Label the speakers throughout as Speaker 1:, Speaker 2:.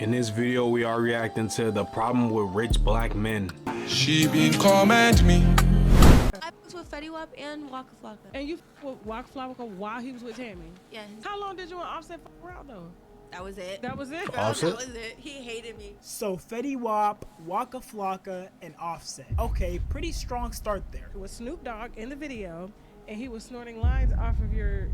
Speaker 1: In this video, we are reacting to the problem with rich black men.
Speaker 2: She been comment me.
Speaker 3: I was with Fetty Wap and Waka Flocka.
Speaker 4: And you with Waka Flocka while he was with Tammy?
Speaker 3: Yeah.
Speaker 4: How long did you and Offset fuck around though?
Speaker 3: That was it.
Speaker 4: That was it?
Speaker 1: Offset?
Speaker 3: That was it. He hated me.
Speaker 5: So Fetty Wap, Waka Flocka, and Offset. Okay, pretty strong start there.
Speaker 4: It was Snoop Dogg in the video, and he was snorting lines off of your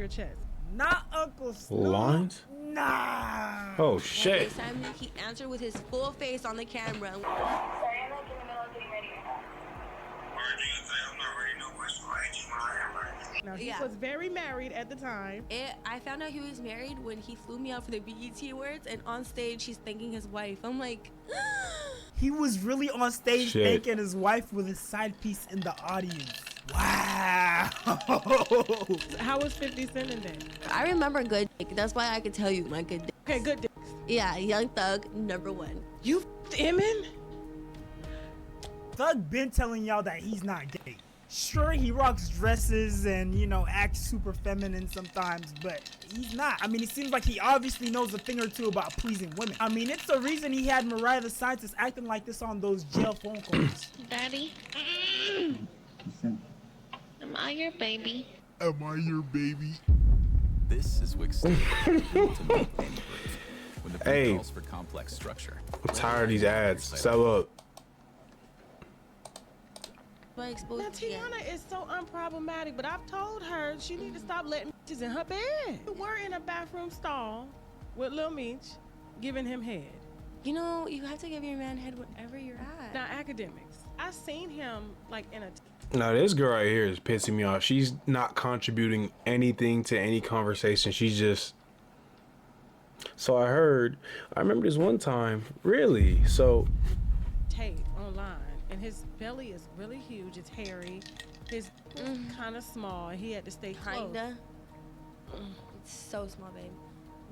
Speaker 4: chest.
Speaker 5: Not Uncle Snoop.
Speaker 1: Lines?
Speaker 5: Nah.
Speaker 1: Oh shit.
Speaker 3: FaceTime me, he answered with his full face on the camera.
Speaker 6: Sorry, I'm like in the middle of getting ready right now.
Speaker 7: I'm not ready no more, so I ain't just when I am ready.
Speaker 4: Now he
Speaker 3: Yeah.
Speaker 4: was very married at the time.
Speaker 3: I found out he was married when he flew me out for the BET Awards, and on stage he's thanking his wife. I'm like,
Speaker 5: He was really on stage
Speaker 1: Shit.
Speaker 5: thanking his wife with his side piece in the audience. Wow.
Speaker 4: How was 50 Cent in there?
Speaker 3: I remember good dick. That's why I could tell you my good dick.
Speaker 4: Okay, good dicks.
Speaker 3: Yeah, Young Thug, #1.
Speaker 4: You f***ed Emin?
Speaker 5: Thug been telling y'all that he's not gay. Sure, he rocks dresses and, you know, acts super feminine sometimes, but he's not. I mean, it seems like he obviously knows a thing or two about pleasing women. I mean, it's the reason he had Mariah the Scientist acting like this on those jail phone calls.
Speaker 8: Daddy, am I your baby?
Speaker 5: Am I your baby?
Speaker 9: This is Wixter. When the beat
Speaker 1: Hey.
Speaker 9: calls for complex structure.
Speaker 1: I'm tired of these ads. Sell up.
Speaker 3: I exposed
Speaker 4: Now
Speaker 3: you again.
Speaker 4: Tiana is so unproblematic, but I've told her she need to stop letting bitches in her bed. We're in a bathroom stall with Lil Meech giving him head.
Speaker 3: You know, you have to give your man head wherever you're at.
Speaker 4: Now academics, I seen him like in a
Speaker 1: Now this girl right here is pissing me off. She's not contributing anything to any conversation. She's just. So I remember this one time. Really? So.
Speaker 4: tape online, and his belly is really huge. It's hairy. His kind of small. He had to stay close.
Speaker 3: Kinda. It's so small, babe.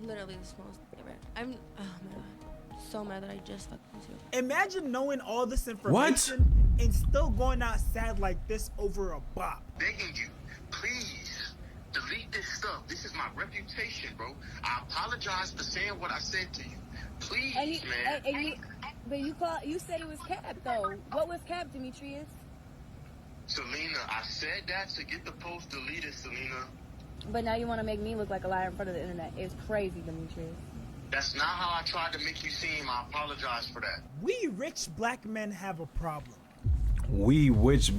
Speaker 3: Literally the smallest thing ever. Oh my god. So mad that I just fucked with you.
Speaker 5: Imagine knowing all this information and still going out sad like this over a bop.
Speaker 7: Begging you, please, delete this stuff. This is my reputation, bro. I apologize for saying what I said to you. Please, man.
Speaker 10: But you said it was capped though. What was capped, Demetrius?
Speaker 7: Selena, I said that to get the post deleted, Selena.
Speaker 10: But now you want to make me look like a liar in front of the internet. It's crazy, Demetrius.
Speaker 7: That's not how I tried to make you seem. I apologize for that.
Speaker 5: We rich black men have a problem.
Speaker 1: We which.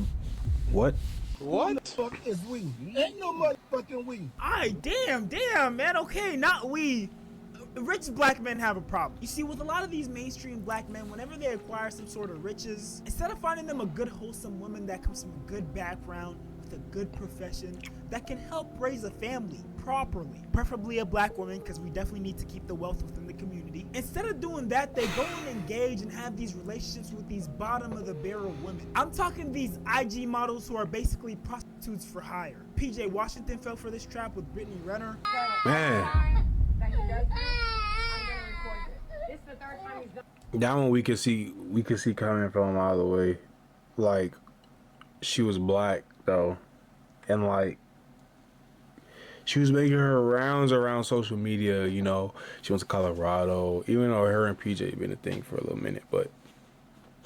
Speaker 1: What?
Speaker 11: What the fuck is we? Ain't no motherfucking we.
Speaker 5: Alright, damn, man. Okay, not we. Rich black men have a problem. You see, with a lot of these mainstream black men, whenever they acquire some sort of riches, instead of finding them a good, wholesome woman that comes from a good background, with a good profession, that can help raise a family properly, preferably a black woman, because we definitely need to keep the wealth within the community. Instead of doing that, they go and engage and have these relationships with these bottom of the barrel women. I'm talking these IG models who are basically prostitutes for hire. PJ Washington fell for this trap with Brittany Renner.
Speaker 1: Man. That one we could see coming from all the way. Like, she was black though, and like she was making her rounds around social media. You know, she went to Colorado, even though her and PJ been a thing for a little minute. But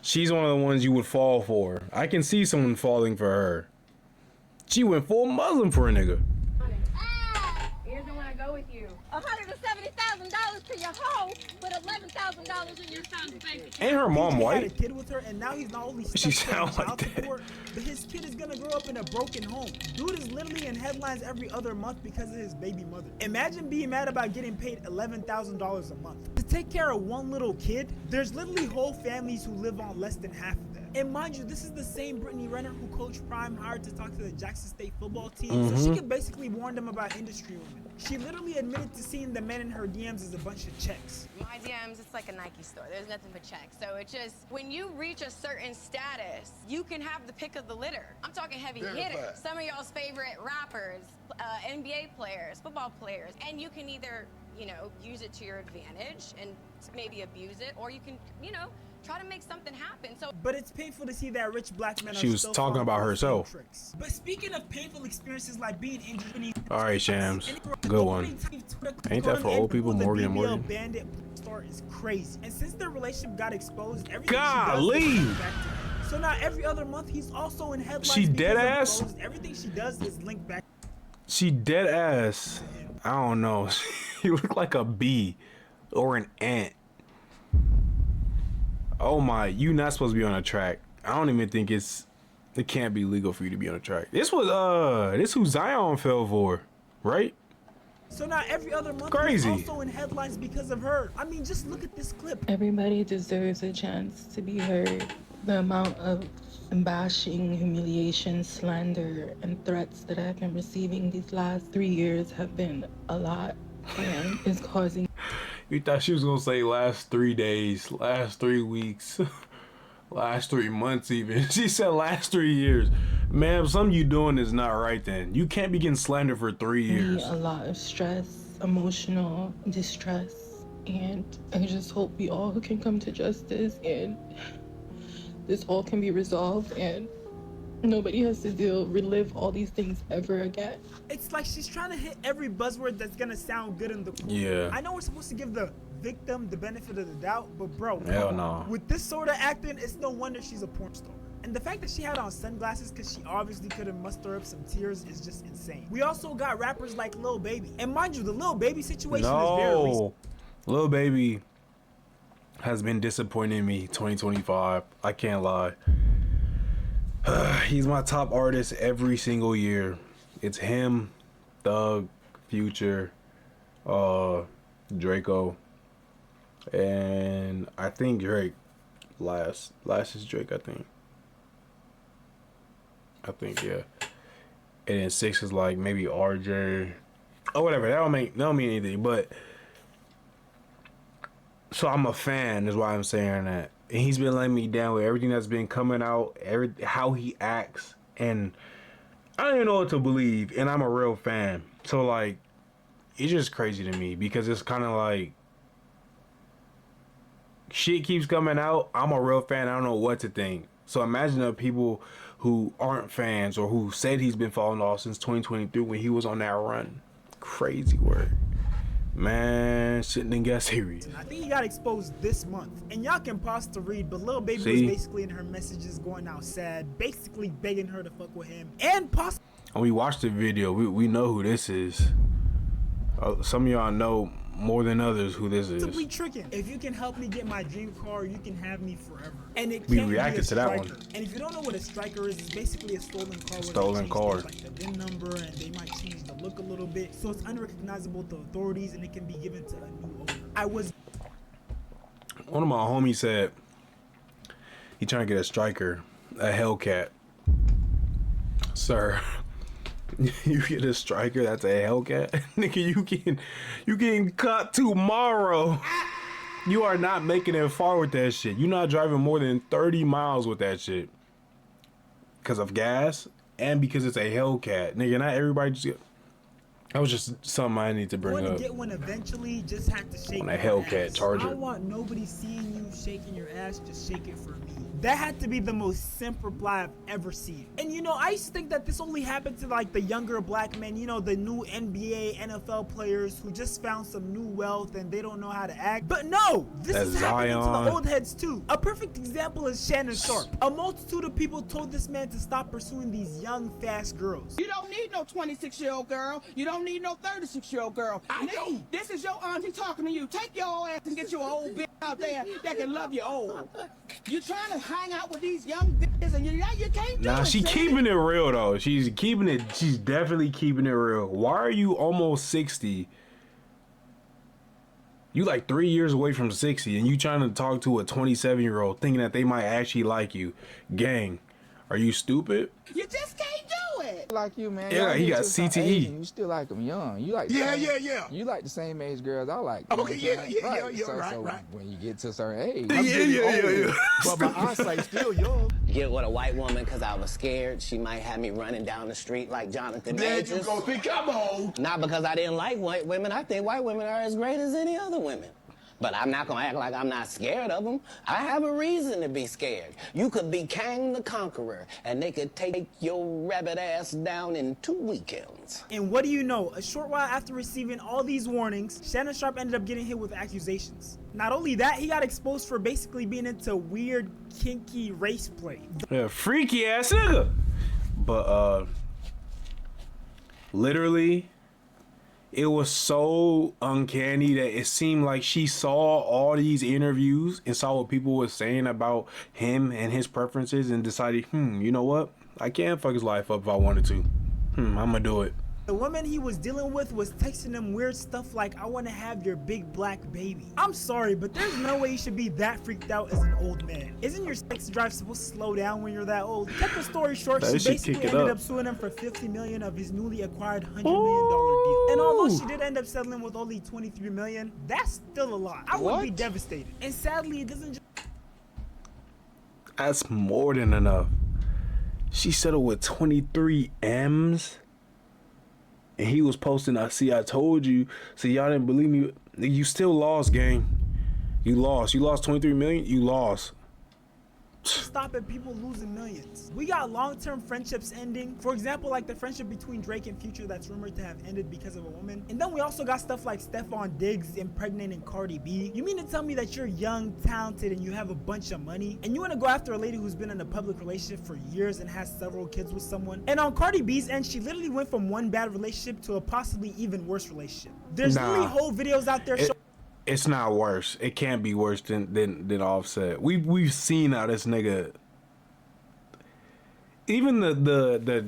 Speaker 1: she's one of the ones you would fall for. I can see someone falling for her. She went full Muslim for a nigga.
Speaker 10: Here's the one I go with you. $170,000 to your hoe, but $11,000 in your son's bank account.
Speaker 1: Ain't her mom
Speaker 5: He had
Speaker 1: white?
Speaker 5: a kid with her, and now he's not only
Speaker 1: She
Speaker 5: stuck paying
Speaker 1: sound like
Speaker 5: child
Speaker 1: that.
Speaker 5: support, but his kid is gonna grow up in a broken home. Dude is literally in headlines every other month because of his baby mother. Imagine being mad about getting paid $11,000 a month to take care of one little kid. There's literally whole families who live on less than half of that. And mind you, this is the same Brittany Renner who Coach Prime hired to talk to the Jackson State football team, so she could basically warn them about industry women. She literally admitted to seeing the men in her DMs as a bunch of checks.
Speaker 12: My DMs, it's like a Nike store. There's nothing but checks. So it just, when you reach a certain status, you can have the pick of the litter. I'm talking heavy hitters. Some of y'all's favorite rappers, NBA players, football players. And you can either, you know, use it to your advantage and maybe abuse it, or you can, you know, try to make something happen. So,
Speaker 5: but it's painful to see that rich black men
Speaker 1: She
Speaker 5: are
Speaker 1: was
Speaker 5: still
Speaker 1: talking
Speaker 5: falling
Speaker 1: about
Speaker 5: for
Speaker 1: herself.
Speaker 5: fake tricks. But speaking of painful experiences like being injured,
Speaker 1: All right, Shams. Good one. Ain't that for old people, Morgan and Morgan?
Speaker 5: Bandit star is crazy. And since their relationship got exposed, everything
Speaker 1: Golly.
Speaker 5: she does is linked back to him. So now every other month, he's also in headlines.
Speaker 1: She
Speaker 5: because
Speaker 1: dead
Speaker 5: of
Speaker 1: ass?
Speaker 5: exposed. Everything she does is linked back.
Speaker 1: She dead ass. I don't know. She look like a bee or an ant. Oh my, you not supposed to be on a track. I don't even think it can't be legal for you to be on a track. This who Zion fell for, right?
Speaker 5: So now every other month,
Speaker 1: crazy.
Speaker 5: He's also in headlines because of her. I mean, just look at this clip.
Speaker 13: Everybody deserves a chance to be heard. The amount of bashing, humiliation, slander, and threats that I've been receiving these last 3 years have been a lot, and is causing...
Speaker 1: You thought she was gonna say last 3 days, last 3 weeks, last 3 months even. She said last 3 years. Ma'am, something you doing is not right then. You can't be getting slandered for 3 years.
Speaker 13: A lot of stress, emotional distress, and I just hope we all can come to justice and this all can be resolved and nobody has to relive all these things ever again.
Speaker 5: It's like she's trying to hit every buzzword that's gonna sound good in the court.
Speaker 1: Yeah.
Speaker 5: I know we're supposed to give the victim the benefit of the doubt, but bro,
Speaker 1: hell no.
Speaker 5: With this sort of acting, it's no wonder she's a porn star. And the fact that she had on sunglasses because she obviously couldn't muster up some tears is just insane. We also got rappers like Lil Baby. And mind you, the Lil Baby situation is very recent.
Speaker 1: Lil Baby has been disappointing me 2025. I can't lie. He's my top artist every single year. It's him, Thug, Future, Draco, and I think Drake. Last is Drake, I think, yeah. And then 6 is like maybe RJ or whatever. That don't mean anything, but so I'm a fan is why I'm saying that. And he's been letting me down with everything that's been coming out, how he acts, and I don't even know what to believe, and I'm a real fan. So like it's just crazy to me because it's kind of like shit keeps coming out. I'm a real fan. I don't know what to think. So imagine the people who aren't fans or who said he's been falling off since 2023 when he was on that run. Crazy work. Man, shit didn't get serious.
Speaker 5: I think he got exposed this month. And y'all can pause to read, but Lil Baby was basically in her messages going out sad, basically begging her to fuck with him. And
Speaker 1: when we watched the video, we know who this is. Some of y'all know more than others who this is.
Speaker 5: Simply tricking. If you can help me get my dream car, you can have me forever. And it
Speaker 1: we
Speaker 5: can't
Speaker 1: reacted
Speaker 5: be a
Speaker 1: to that
Speaker 5: striker.
Speaker 1: one.
Speaker 5: And if you don't know what a striker is, it's basically a stolen car.
Speaker 1: Stolen car.
Speaker 5: Like the VIN number, and they might change the look a little bit, so it's unrecognizable to authorities, and it can be given to a new owner.
Speaker 1: One of my homies said he trying to get a striker, a Hellcat. Sir, you get a striker that's a Hellcat? Nigga, you getting cut tomorrow. You are not making it far with that shit. You're not driving more than 30 miles with that shit. Because of gas and because it's a Hellcat. Nigga, not everybody just... That was just something I need to bring up.
Speaker 5: Get one eventually, just have to shake
Speaker 1: on a Hellcat Charger.
Speaker 5: I don't want nobody seeing you shaking your ass, just shake it for me. That had to be the most simple reply I've ever seen. And you know, I used to think that this only happened to like the younger black men, you know, the new NBA, NFL players who just found some new wealth and they don't know how to act. But no, this is happening to the old heads too. A perfect example is Shannon Sharp. A multitude of people told this man to stop pursuing these young, fast girls.
Speaker 14: You don't need no 26-year-old girl. You don't need no 36-year-old girl. I know. This is your auntie talking to you. Take your old ass and get you an old bitch out there that can love you old. You're trying to hang out with these young bitches and you can't do it.
Speaker 1: Nah, she keeping it real though. She's definitely keeping it real. Why are you almost 60? You like 3 years away from 60 and you trying to talk to a 27-year-old thinking that they might actually like you. Gang, are you stupid?
Speaker 14: You just can't do it.
Speaker 15: Like you, man.
Speaker 1: Yeah, he got CTE.
Speaker 15: You still like them young. You like
Speaker 11: yeah.
Speaker 15: You like the same age girls I like.
Speaker 11: Okay, yeah, right.
Speaker 15: When you get to a certain age,
Speaker 11: yeah. But my eyesight's still young.
Speaker 16: Get with a white woman because I was scared she might have me running down the street like Jonathan Majors.
Speaker 11: There you go. Come on.
Speaker 16: Not because I didn't like white women. I think white women are as great as any other women. But I'm not gonna act like I'm not scared of them. I have a reason to be scared. You could be Kang the Conqueror, and they could take your rabbit ass down in 2 weekends.
Speaker 5: And what do you know? A short while after receiving all these warnings, Shannon Sharp ended up getting hit with accusations. Not only that, he got exposed for basically being into weird, kinky race play.
Speaker 1: Yeah, freaky ass nigga. But literally, it was so uncanny that it seemed like she saw all these interviews and saw what people were saying about him and his preferences and decided, you know what? I can fuck his life up if I wanted to. I'm gonna do it.
Speaker 5: The woman he was dealing with was texting him weird stuff like, I want to have your big black baby. I'm sorry, but there's no way you should be that freaked out as an old man. Isn't your sex drive supposed to slow down when you're that old? To cut the story short, she basically ended up suing him for $50 million of his newly acquired $100 million deal. And although she did end up settling with only $23 million, that's still a lot. I would be devastated. And sadly, it doesn't just...
Speaker 1: That's more than enough. She settled with 23 M's. And he was posting, I told you. So y'all didn't believe me. You still lost, gang. You lost. You lost 23 million. You lost.
Speaker 5: Stop at people losing millions. We got long-term friendships ending. For example, like the friendship between Drake and Future that's rumored to have ended because of a woman. And then we also got stuff like Stephon Diggs impregnating Cardi B. You mean to tell me that you're young, talented, and you have a bunch of money, and you want to go after a lady who's been in a public relationship for years and has several kids with someone? And on Cardi B's end, she literally went from one bad relationship to a possibly even worse relationship. There's literally whole videos out there showing...
Speaker 1: It's not worse. It can't be worse than Offset. We've seen how this nigga, even the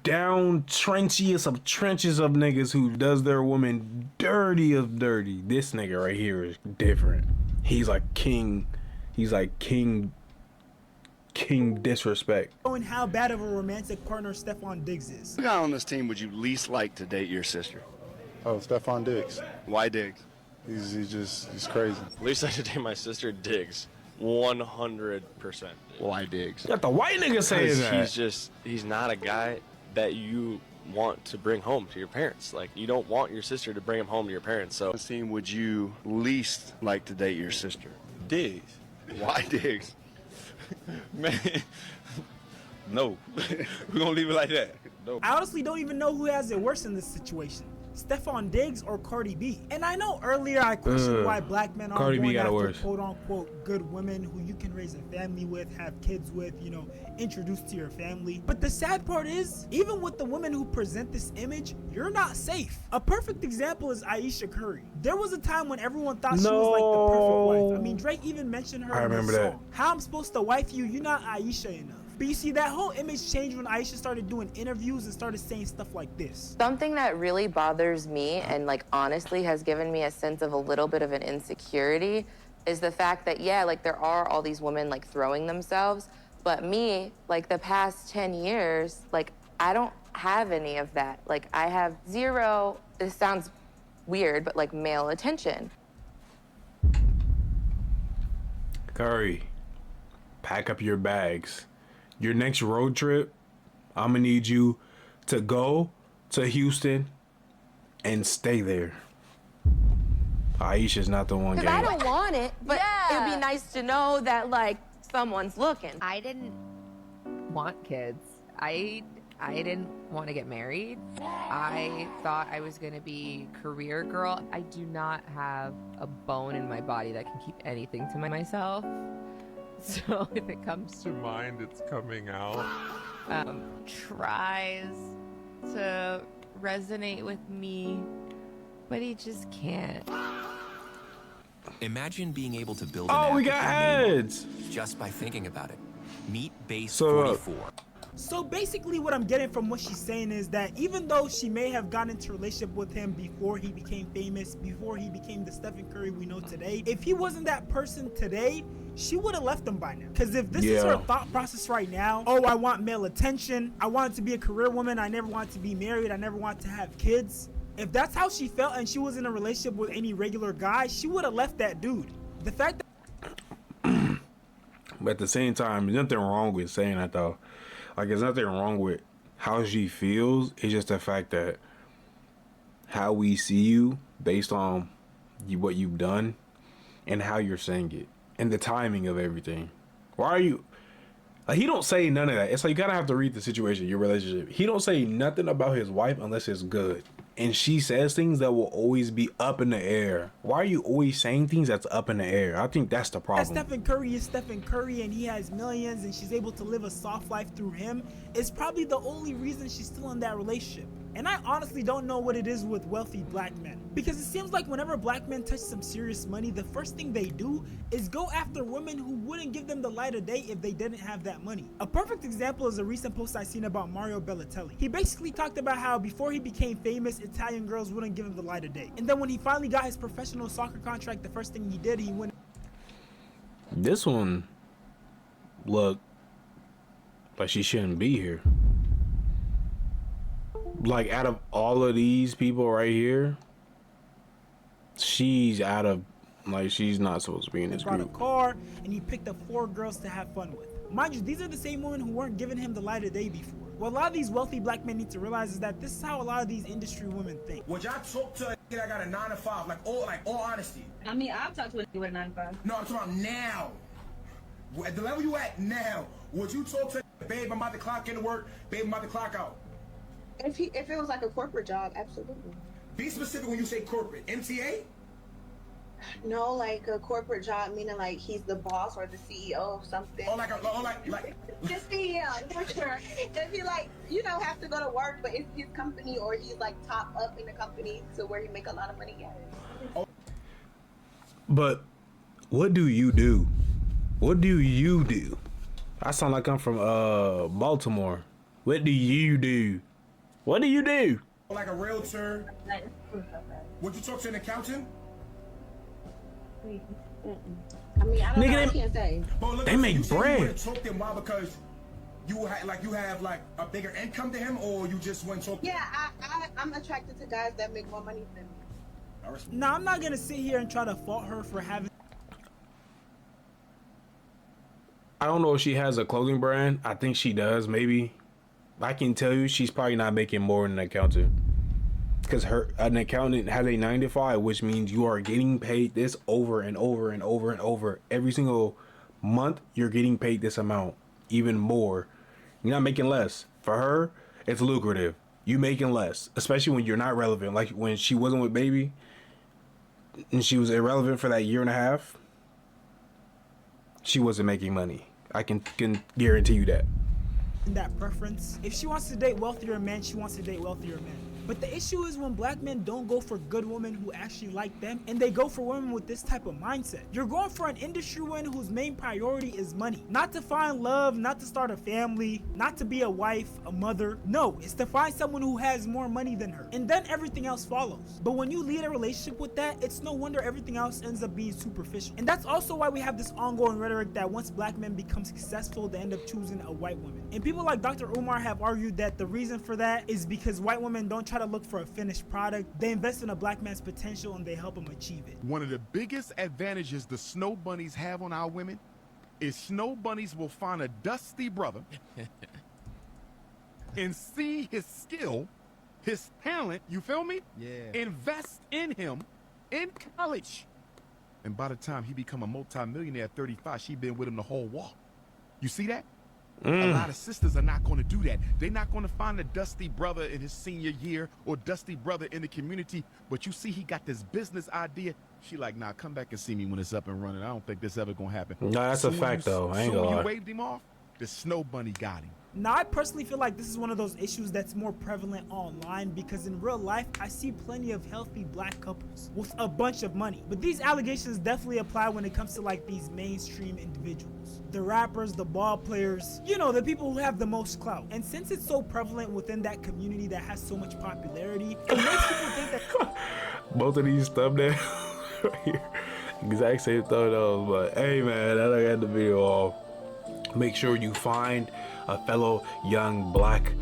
Speaker 1: down trenchiest of trenches of niggas who does their woman dirty of dirty. This nigga right here is different. He's like king. He's like king disrespect.
Speaker 5: Showing how bad of a romantic partner Stephon Diggs is.
Speaker 17: Who guy on this team would you least like to date your sister?
Speaker 18: Oh, Stephon Diggs.
Speaker 17: Why Diggs?
Speaker 18: He's crazy.
Speaker 19: Least I should date my sister, Diggs. 100%.
Speaker 17: Why Diggs?
Speaker 1: You got the white nigga saying that.
Speaker 19: He's not a guy that you want to bring home to your parents. Like, you don't want your sister to bring him home to your parents. So,
Speaker 17: what team would you least like to date your sister?
Speaker 18: Diggs.
Speaker 17: Why Diggs?
Speaker 18: Man, no. We're gonna leave it like that. No.
Speaker 5: I honestly don't even know who has it worse in this situation. Stephon Diggs or Cardi B. And I know earlier I questioned why black men aren't going after quote-unquote good women who you can raise a family with, have kids with, you know, introduce to your family. But the sad part is, even with the women who present this image, you're not safe. A perfect example is Ayesha Curry. There was a time when everyone thought she was like the perfect wife. I mean, Drake even mentioned her in his song. How I'm supposed to wife you, you're not Ayesha enough. But you see, that whole image changed when Ayesha started doing interviews and started saying stuff like this.
Speaker 20: Something that really bothers me and like honestly has given me a sense of a little bit of an insecurity is the fact that, yeah, like there are all these women like throwing themselves, but me, like the past 10 years, like I don't have any of that. Like I have zero, this sounds weird, but like male attention.
Speaker 1: Curry, pack up your bags. Your next road trip, I'm gonna need you to go to Houston and stay there. Aisha's not the one.
Speaker 20: Because I don't want it, but it'd be nice to know that like someone's looking.
Speaker 21: I didn't want kids. I didn't want to get married. I thought I was gonna be career girl. I do not have a bone in my body that can keep anything to myself. So if it comes to mind, it's coming out. Tries to resonate with me, but he just can't.
Speaker 9: Imagine being able to build
Speaker 1: we got heads
Speaker 9: just by thinking about it. Meet Base 44.
Speaker 5: So basically what I'm getting from what she's saying is that even though she may have gotten into a relationship with him before he became famous, before he became the Stephen Curry we know today, if he wasn't that person today, she would have left him by now. Because if this is her thought process right now, oh, I want male attention, I wanted to be a career woman, I never wanted to be married, I never wanted to have kids. If that's how she felt and she was in a relationship with any regular guy, she would have left that dude. The fact that...
Speaker 1: But at the same time, there's nothing wrong with saying that though. Like, there's nothing wrong with how she feels. It's just the fact that how we see you based on what you've done and how you're saying it and the timing of everything. Why are you like, he don't say none of that. It's like you gotta have to read the situation, your relationship. He don't say nothing about his wife unless it's good. And she says things that will always be up in the air. Why are you always saying things that's up in the air? I think that's the problem.
Speaker 5: Stephen Curry is Stephen Curry and he has millions and she's able to live a soft life through him is probably the only reason she's still in that relationship. And I honestly don't know what it is with wealthy black men. Because it seems like whenever black men touch some serious money, the first thing they do is go after women who wouldn't give them the light of day if they didn't have that money. A perfect example is a recent post I seen about Mario Balotelli. He basically talked about how before he became famous, Italian girls wouldn't give him the light of day. And then when he finally got his professional soccer contract, the first thing he did, he went.
Speaker 1: This one, look, like she shouldn't be here. Like, out of all of these people right here, she's out of, like, she's not supposed to be in this
Speaker 5: brought
Speaker 1: group.
Speaker 5: a car and he picked up 4 girls to have fun with. Mind you, these are the same women who weren't giving him the light of day before. What a lot of these wealthy black men need to realize is that this is how a lot of these industry women think.
Speaker 11: Would y'all talk to a nigga that got a 9 to 5, like all honesty?
Speaker 10: I mean, I've talked to a nigga with a 9 to 5.
Speaker 11: No, I'm talking about now. At the level you at now, would you talk to a babe, I'm about to clock into work, babe, I'm about to clock out?
Speaker 2: If it was like a corporate job, absolutely.
Speaker 11: Be specific when you say corporate. MTA?
Speaker 2: No, like a corporate job, meaning like he's the boss or the CEO of something.
Speaker 11: Oh, like
Speaker 2: the CEO, for sure. If he like, have to go to work, but it's his company or he's like top up in the company to where he make a lot of money. Yeah.
Speaker 1: But what do you do? What do you do? I sound like I'm from Baltimore. What do you do? What do you do?
Speaker 11: Like a realtor. Would you talk to an accountant?
Speaker 2: I mean, I don't know. I can't say.
Speaker 11: But look,
Speaker 1: they make bread.
Speaker 11: You wouldn't talk to him. Why? Because you have a bigger income to him, or you just wouldn't talk.
Speaker 2: Yeah, I'm attracted to guys that make more money than me.
Speaker 5: Now, I'm not gonna sit here and try to fault her for having.
Speaker 1: I don't know if she has a clothing brand. I think she does, maybe. I can tell you she's probably not making more than an accountant. Because an accountant has a 9 to 5, which means you are getting paid this over and over and over and over. Every single month, you're getting paid this amount, even more. You're not making less. For her, it's lucrative. You making less, especially when you're not relevant. Like when she wasn't with Baby, and she was irrelevant for that year and a half, she wasn't making money. I can guarantee you that.
Speaker 5: That preference. If she wants to date wealthier men, she wants to date wealthier men. But the issue is when black men don't go for good women who actually like them, and they go for women with this type of mindset. You're going for an industry woman whose main priority is money. Not to find love, not to start a family, not to be a wife, a mother. No, it's to find someone who has more money than her. And then everything else follows. But when you lead a relationship with that, it's no wonder everything else ends up being superficial. And that's also why we have this ongoing rhetoric that once black men become successful, they end up choosing a white woman. And people like Dr. Umar have argued that the reason for that is because white women don't try to look for a finished product. They invest in a black man's potential and they help him achieve it.
Speaker 22: One of the biggest advantages the snow bunnies have on our women is snow bunnies will find a dusty brother and see his skill, his talent, you feel me? Yeah. Invest in him in college. And by the time he become a multi-millionaire at 35, she been with him the whole walk. You see that? A lot of sisters are not going to do that. They're not going to find a dusty brother in his senior year or dusty brother in the community. But you see he got this business idea. She like, nah, come back and see me when it's up and running. I don't think this ever going to happen.
Speaker 1: No, that's a fact, though. I ain't gonna lie.
Speaker 22: When you waved him off, the snow bunny got him.
Speaker 5: Now, I personally feel like this is one of those issues that's more prevalent online because in real life, I see plenty of healthy black couples with a bunch of money. But these allegations definitely apply when it comes to like these mainstream individuals. The rappers, the ball players, the people who have the most clout. And since it's so prevalent within that community that has so much popularity, it makes people think that...
Speaker 1: Both of these thumbnails right here, exact same thumbnails, but hey man, that I got the video off. Make sure you find a fellow young black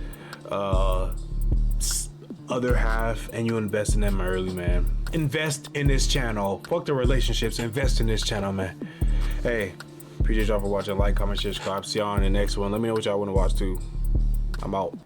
Speaker 1: other half and you invest in them early, man. Invest in this channel. Fuck the relationships, invest in this channel, man. Hey, appreciate y'all for watching. Like, comment, share, subscribe. See y'all on the next one. Let me know what y'all want to watch too. I'm out.